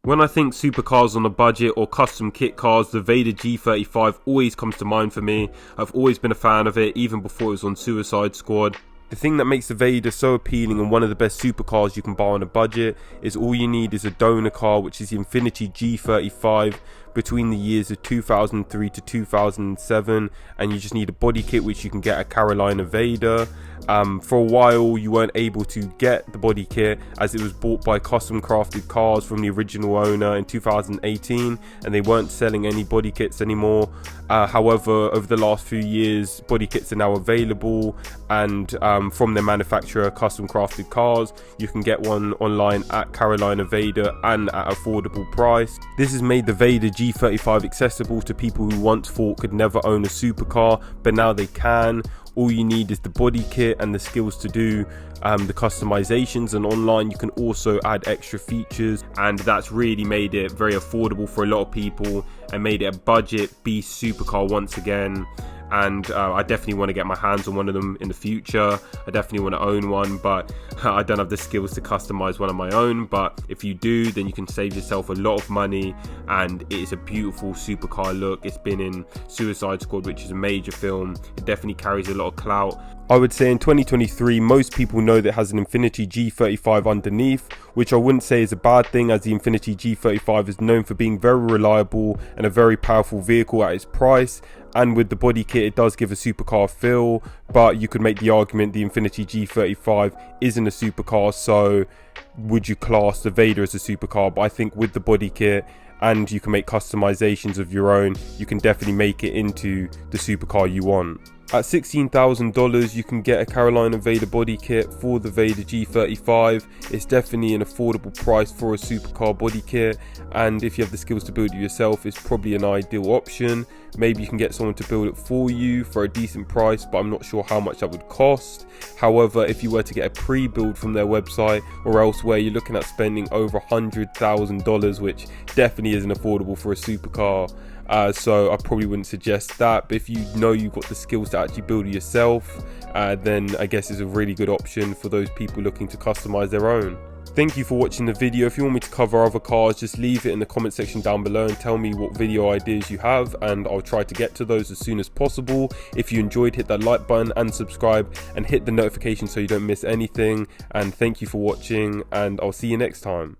When I think supercars on a budget or custom kit cars, the VAYDOR G35 always comes to mind for me. I've always been a fan of it, even before it was on Suicide Squad. The thing that makes the VAYDOR so appealing and one of the best supercars you can buy on a budget is all you need is a donor car, which is the Infiniti G35 between the years of 2003 to 2007, and you just need a body kit which you can get at Carolina VAYDOR. For a while you weren't able to get the body kit as it was bought by Custom Crafted Cars from the original owner in 2018, and they weren't selling any body kits anymore. However, over the last few years body kits are now available, and from their manufacturer Custom Crafted Cars, you can get one online at Carolina VAYDOR and at affordable price. This has made the VAYDOR G35 accessible to people who once thought could never own a supercar, but now they can. All you need is the body kit and the skills to do the customizations, and online you can also add extra features, and that's really made it very affordable for a lot of people and made it a budget beast supercar once again. And I definitely want to get my hands on one of them in the future. I definitely want to own one, but I don't have the skills to customize one of my own. But if you do, then you can save yourself a lot of money, and it is a beautiful supercar look. It's been in Suicide Squad, which is a major film. It definitely carries a lot of clout. I would say in 2023 most people know that it has an Infiniti G35 underneath, which I wouldn't say is a bad thing, as the Infiniti G35 is known for being very reliable and a very powerful vehicle at its price. And with the body kit, it does give a supercar feel, but you could make the argument the Infiniti G35 isn't a supercar, so would you class the VAYDOR as a supercar? But I think with the body kit, and you can make customizations of your own, you can definitely make it into the supercar you want. At $16,000 you can get a Carolina VAYDOR body kit for the VAYDOR G35. It's definitely an affordable price for a supercar body kit, and if you have the skills to build it yourself, it's probably an ideal option. Maybe you can get someone to build it for you for a decent price, but I'm not sure how much that would cost. However, if you were to get a pre-build from their website or elsewhere, you're looking at spending over $100,000, which definitely isn't affordable for a supercar. So I probably wouldn't suggest that, but if you know you've got the skills to actually build it yourself, then I guess it's a really good option for those people looking to customize their own. Thank you for watching the video. If you want me to cover other cars, just leave it in the comment section down below and tell me what video ideas you have, and I'll try to get to those as soon as possible. If you enjoyed, hit that like button and subscribe and hit the notification so you don't miss anything. And thank you for watching, and I'll see you next time.